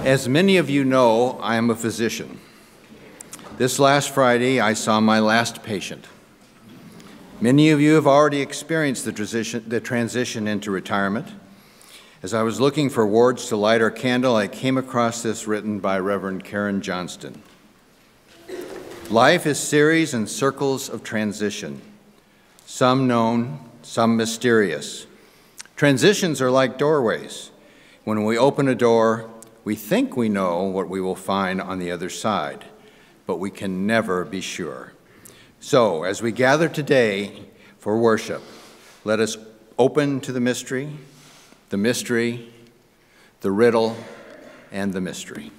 As many of you know, I am a physician. This last Friday, I saw my last patient. Many of you have already experienced the transition into retirement. As I was looking for words to light our candle, I came across this written by Reverend Karen Johnston. Life is series and circles of transition, some known, some mysterious. Transitions are like doorways. When we open a door, we think we know what we will find on the other side, but we can never be sure. So, as we gather today for worship, let us open to the mystery, the riddle, and the mystery.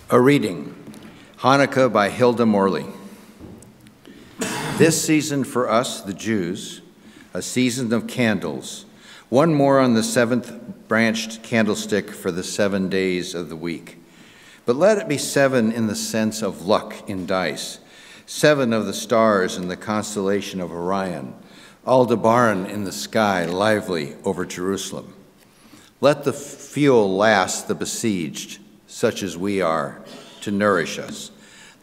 A reading, Hanukkah by Hilda Morley. This season for us, the Jews, a season of candles, one more on the seventh branched candlestick for the 7 days of the week. But let it be 7 in the sense of luck in dice, 7 of the stars in the constellation of Orion, Aldebaran in the sky, lively over Jerusalem. Let the fuel last the besieged, such as we are, to nourish us.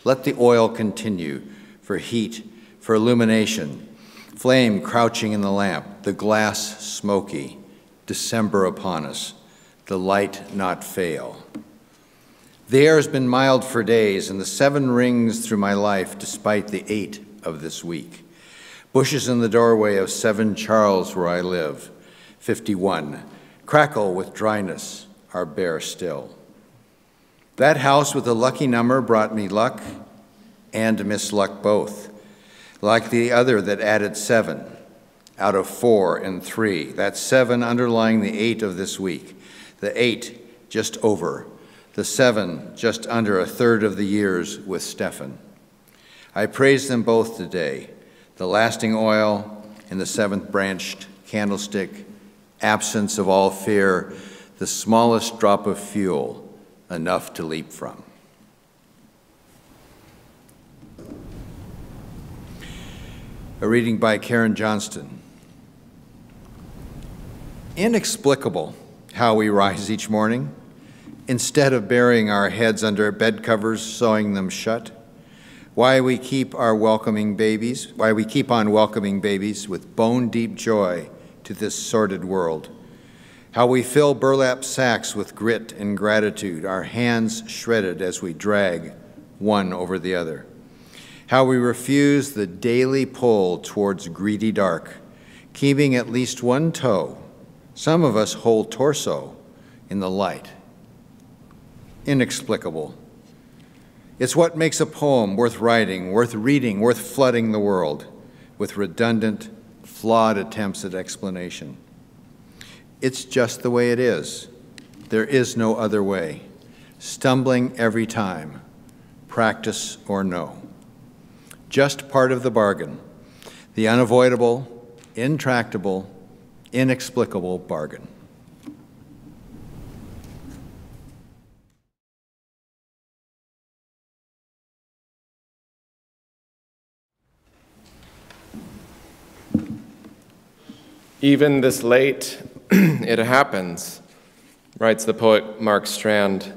Let the oil continue for heat, for illumination, flame crouching in the lamp, the glass smoky, December upon us, the light not fail. The air has been mild for days, and the 7 rings through my life despite the 8 of this week. Bushes in the doorway of 7 Charles where I live, 51, crackle with dryness, are bare still. That house with the lucky number brought me luck and misluck both. Like the other that added 7 out of 4 and 3. That's 7 underlying the 8 of this week. The 8 just over. The 7 just under a third of the years with Stephen. I praise them both today. The lasting oil in the 7th branched candlestick, absence of all fear, the smallest drop of fuel, enough to leap from. A reading by Karen Johnston. Inexplicable how we rise each morning, instead of burying our heads under bed covers, sewing them shut. Why we keep on welcoming babies with bone-deep joy to this sordid world. How we fill burlap sacks with grit and gratitude, our hands shredded as we drag one over the other. How we refuse the daily pull towards greedy dark, keeping at least one toe, some of us whole torso, in the light. Inexplicable. It's what makes a poem worth writing, worth reading, worth flooding the world with redundant, flawed attempts at explanation. It's just the way it is. There is no other way. Stumbling every time, practice or no. Just part of the bargain, the unavoidable, intractable, inexplicable bargain. Even this late, it happens, writes the poet Mark Strand.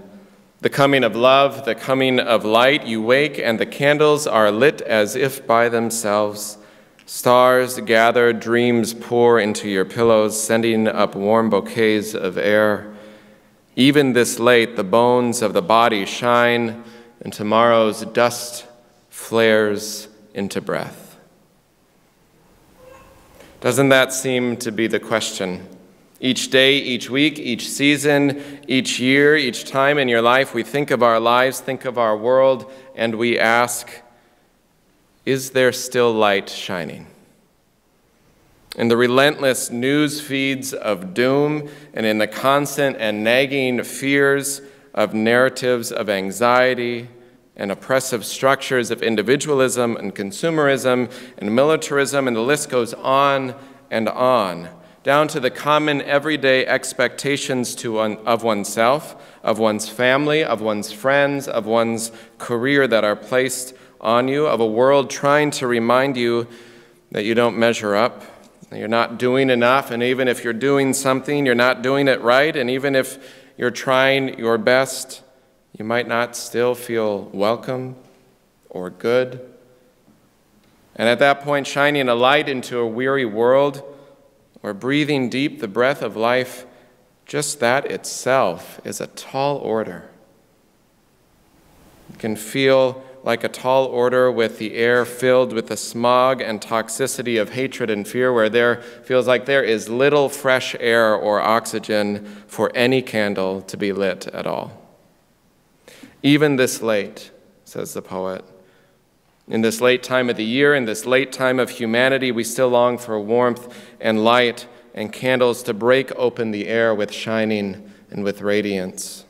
The coming of love, the coming of light, you wake and the candles are lit as if by themselves. Stars gather, dreams pour into your pillows, sending up warm bouquets of air. Even this late, the bones of the body shine, and tomorrow's dust flares into breath. Doesn't that seem to be the question? Each day, each week, each season, each year, each time in your life, we think of our lives, think of our world, and we ask, is there still light shining? In the relentless news feeds of doom and in the constant and nagging fears of narratives of anxiety and oppressive structures of individualism and consumerism and militarism, and the list goes on and on, down to the common everyday expectations of oneself, of one's family, of one's friends, of one's career that are placed on you, of a world trying to remind you that you don't measure up, that you're not doing enough, and even if you're doing something, you're not doing it right, and even if you're trying your best, you might not still feel welcome or good. And at that point, shining a light into a weary world or breathing deep the breath of life, just that itself is a tall order. It can feel like a tall order with the air filled with the smog and toxicity of hatred and fear, where there feels like there is little fresh air or oxygen for any candle to be lit at all. Even this late, says the poet, in this late time of the year, in this late time of humanity, we still long for warmth and light and candles to break open the air with shining and with radiance.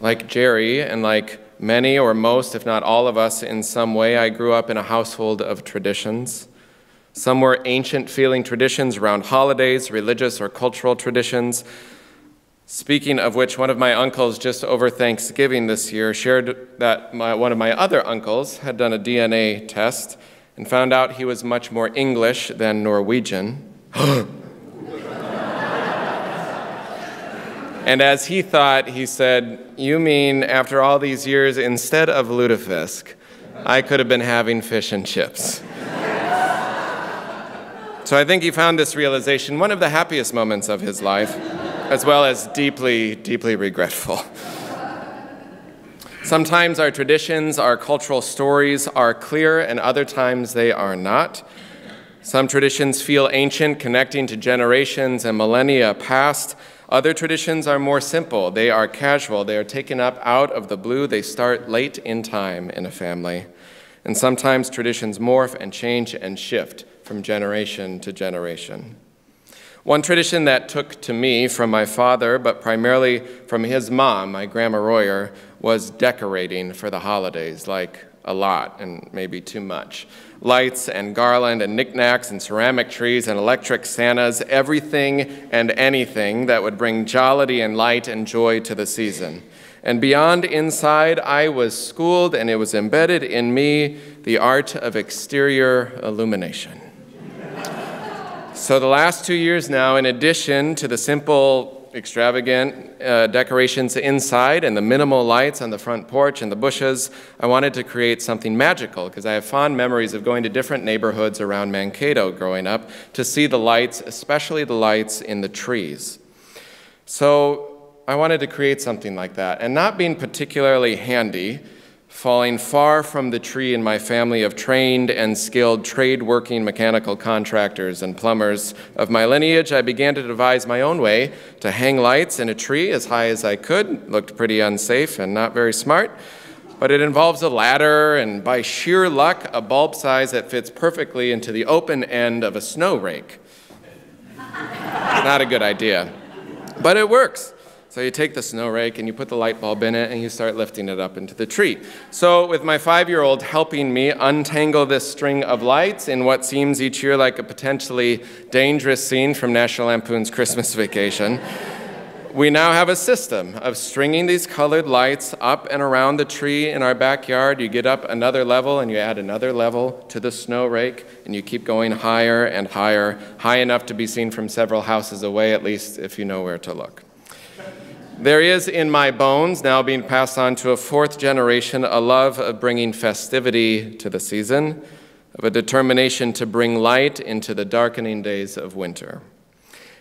Like Jerry, and like many or most, if not all of us in some way, I grew up in a household of traditions. Some were ancient-feeling traditions around holidays, religious or cultural traditions. Speaking of which, one of my uncles just over Thanksgiving this year shared that one of my other uncles had done a DNA test and found out he was much more English than Norwegian. And as he thought, he said, "You mean after all these years, instead of lutefisk, I could have been having fish and chips." So I think he found this realization one of the happiest moments of his life, as well as deeply, deeply regretful. Sometimes our traditions, our cultural stories are clear, and other times they are not. Some traditions feel ancient, connecting to generations and millennia past. Other traditions are more simple. They are casual. They are taken up out of the blue. They start late in time in a family. And sometimes traditions morph and change and shift from generation to generation. One tradition that took to me from my father, but primarily from his mom, my Grandma Royer, was decorating for the holidays, like a lot and maybe too much. Lights and garland and knickknacks and ceramic trees and electric Santas, everything and anything that would bring jollity and light and joy to the season. And beyond inside, I was schooled, and it was embedded in me, the art of exterior illumination. So the last 2 years now, in addition to the simple, extravagant decorations inside and the minimal lights on the front porch and the bushes, I wanted to create something magical because I have fond memories of going to different neighborhoods around Mankato growing up to see the lights, especially the lights in the trees. So I wanted to create something like that, and not being particularly handy, falling far from the tree in my family of trained and skilled trade-working mechanical contractors and plumbers of my lineage, I began to devise my own way to hang lights in a tree as high as I could. Looked pretty unsafe and not very smart, but it involves a ladder and, by sheer luck, a bulb size that fits perfectly into the open end of a snow rake. Not a good idea, but it works. So you take the snow rake and you put the light bulb in it and you start lifting it up into the tree. So with my 5-year-old helping me untangle this string of lights in what seems each year like a potentially dangerous scene from National Lampoon's Christmas Vacation, we now have a system of stringing these colored lights up and around the tree in our backyard. You get up another level and you add another level to the snow rake, and you keep going higher and higher, high enough to be seen from several houses away, at least if you know where to look. There is in my bones, now being passed on to a 4th generation, a love of bringing festivity to the season, of a determination to bring light into the darkening days of winter.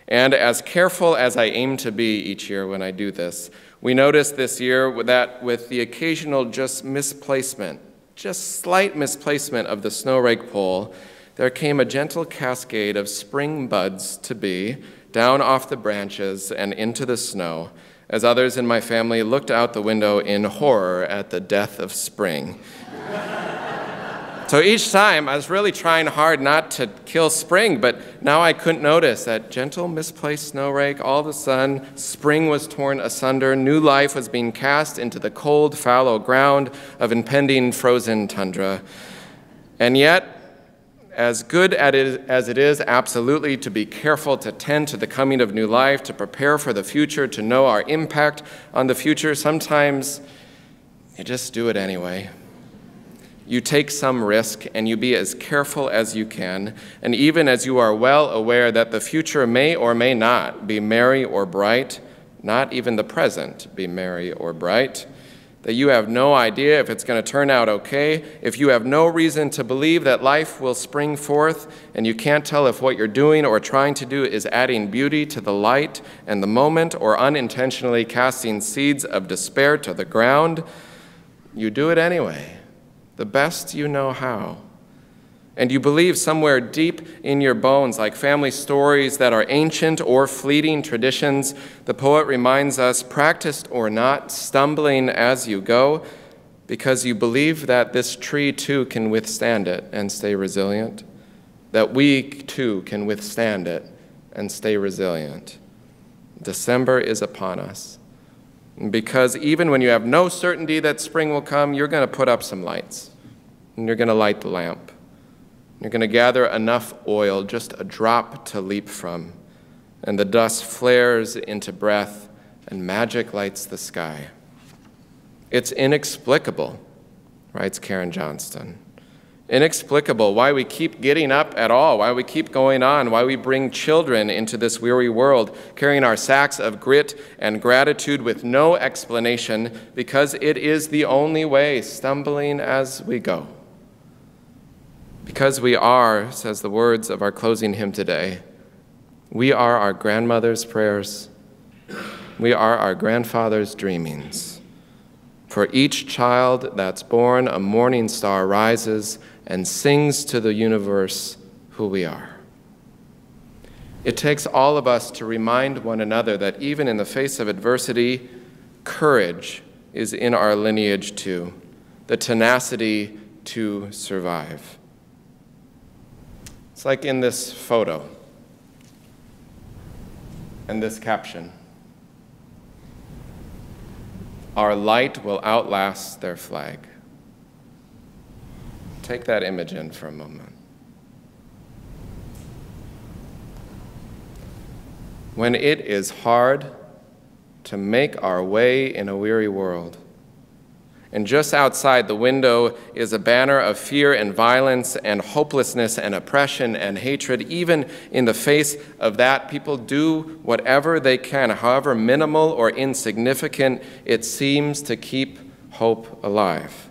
And as careful as I aim to be each year when I do this, we noticed this year that with the occasional just slight misplacement of the snow rake pole, there came a gentle cascade of spring buds to be down off the branches and into the snow, as others in my family looked out the window in horror at the death of spring. So each time I was really trying hard not to kill spring, but now I couldn't notice that gentle misplaced snow rake. All of a sudden, spring was torn asunder, new life was being cast into the cold, fallow ground of impending frozen tundra. And yet, as good as it is absolutely to be careful to tend to the coming of new life, to prepare for the future, to know our impact on the future, sometimes you just do it anyway. You take some risk and you be as careful as you can, and even as you are well aware that the future may or may not be merry or bright, not even the present be merry or bright, that you have no idea if it's going to turn out okay, if you have no reason to believe that life will spring forth, and you can't tell if what you're doing or trying to do is adding beauty to the light and the moment or unintentionally casting seeds of despair to the ground, you do it anyway, the best you know how. And you believe somewhere deep in your bones, like family stories that are ancient or fleeting traditions, the poet reminds us, practiced or not, stumbling as you go, because you believe that this tree too can withstand it and stay resilient, that we too can withstand it and stay resilient. December is upon us. Because even when you have no certainty that spring will come, you're going to put up some lights, and you're going to light the lamp. You're going to gather enough oil, just a drop to leap from, and the dust flares into breath, and magic lights the sky. It's inexplicable, writes Karen Johnston. Inexplicable why we keep getting up at all, why we keep going on, why we bring children into this weary world, carrying our sacks of grit and gratitude with no explanation, because it is the only way, stumbling as we go. Because we are, says the words of our closing hymn today, we are our grandmother's prayers, we are our grandfather's dreamings. For each child that's born, a morning star rises and sings to the universe who we are. It takes all of us to remind one another that even in the face of adversity, courage is in our lineage too, the tenacity to survive. It's like in this photo and this caption. Our light will outlast their flag. Take that image in for a moment. When it is hard to make our way in a weary world, and just outside the window is a banner of fear and violence and hopelessness and oppression and hatred. Even in the face of that, people do whatever they can, however minimal or insignificant it seems, to keep hope alive.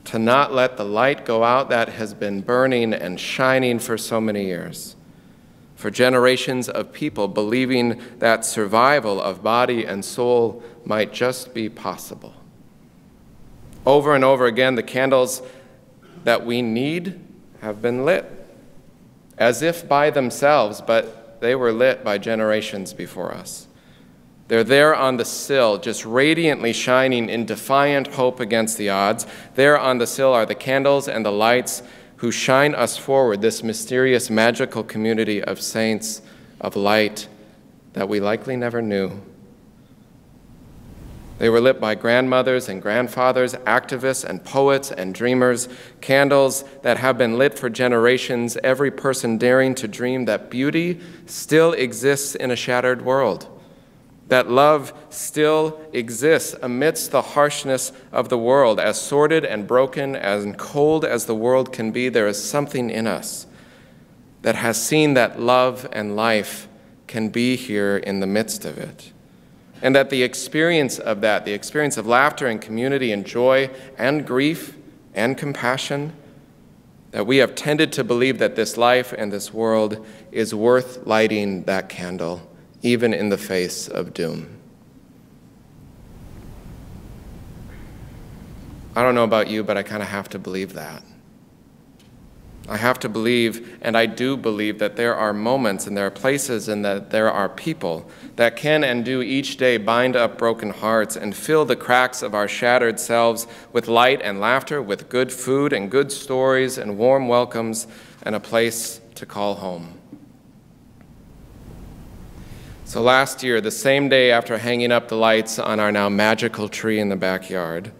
To not let the light go out that has been burning and shining for so many years. For generations of people believing that survival of body and soul might just be possible. Over and over again, the candles that we need have been lit, as if by themselves, but they were lit by generations before us. They're there on the sill, just radiantly shining in defiant hope against the odds. There on the sill are the candles and the lights who shine us forward, this mysterious, magical community of saints of light that we likely never knew. They were lit by grandmothers and grandfathers, activists and poets and dreamers, candles that have been lit for generations, every person daring to dream that beauty still exists in a shattered world, that love still exists amidst the harshness of the world. As sordid and broken and cold as the world can be, there is something in us that has seen that love and life can be here in the midst of it. And that the experience of that, the experience of laughter and community and joy and grief and compassion, that we have tended to believe that this life and this world is worth lighting that candle, even in the face of doom. I don't know about you, but I kind of have to believe that. I have to believe, and I do believe, that there are moments and there are places and that there are people that can and do each day bind up broken hearts and fill the cracks of our shattered selves with light and laughter, with good food and good stories and warm welcomes and a place to call home. So last year, the same day after hanging up the lights on our now magical tree in the backyard,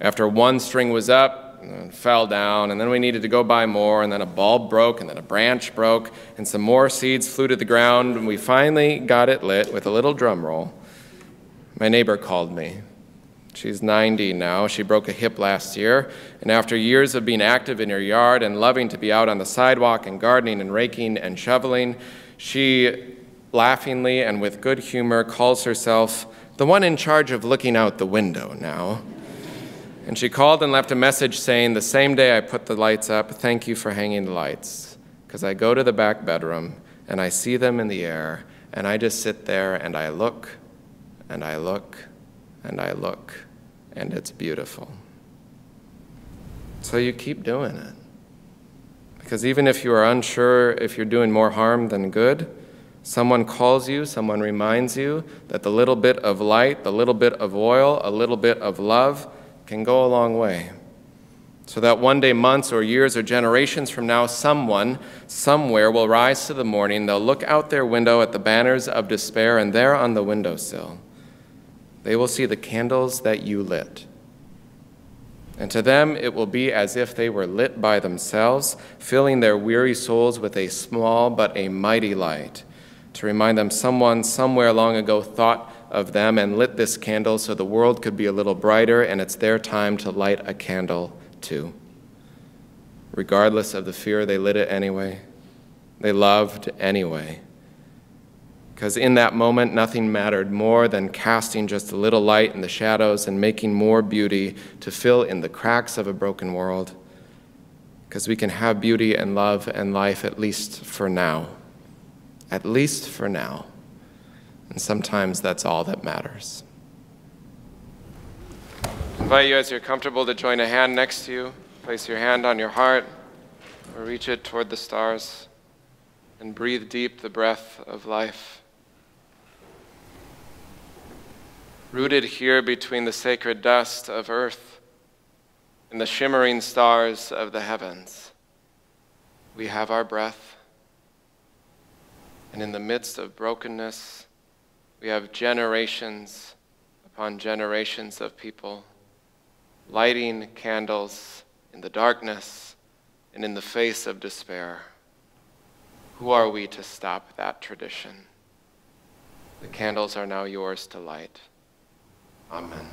after one string was up, and fell down, and then we needed to go buy more, and then a bulb broke, and then a branch broke, and some more seeds flew to the ground, and we finally got it lit with a little drum roll. My neighbor called me. She's 90 now. She broke a hip last year, and after years of being active in her yard and loving to be out on the sidewalk and gardening and raking and shoveling, she laughingly and with good humor calls herself the one in charge of looking out the window now. And she called and left a message saying, "The same day I put the lights up, thank you for hanging the lights, because I go to the back bedroom and I see them in the air, and I just sit there and I look and I look and I look, and it's beautiful." So you keep doing it. Because even if you are unsure if you're doing more harm than good, someone calls you, someone reminds you that the little bit of light, the little bit of oil, a little bit of love can go a long way. So that one day, months or years or generations from now, someone, somewhere will rise to the morning, they'll look out their window at the banners of despair, and there on the windowsill, they will see the candles that you lit. And to them, it will be as if they were lit by themselves, filling their weary souls with a small but a mighty light, to remind them someone somewhere long ago thought of them and lit this candle so the world could be a little brighter, and it's their time to light a candle too. Regardless of the fear, they lit it anyway. They loved anyway. Because in that moment, nothing mattered more than casting just a little light in the shadows and making more beauty to fill in the cracks of a broken world. Because we can have beauty and love and life, at least for now. At least for now. And sometimes that's all that matters. I invite you, as you're comfortable, to join a hand next to you. Place your hand on your heart or reach it toward the stars and breathe deep the breath of life. Rooted here between the sacred dust of earth and the shimmering stars of the heavens, we have our breath. And in the midst of brokenness, we have generations upon generations of people lighting candles in the darkness and in the face of despair. Who are we to stop that tradition? The candles are now yours to light. Amen.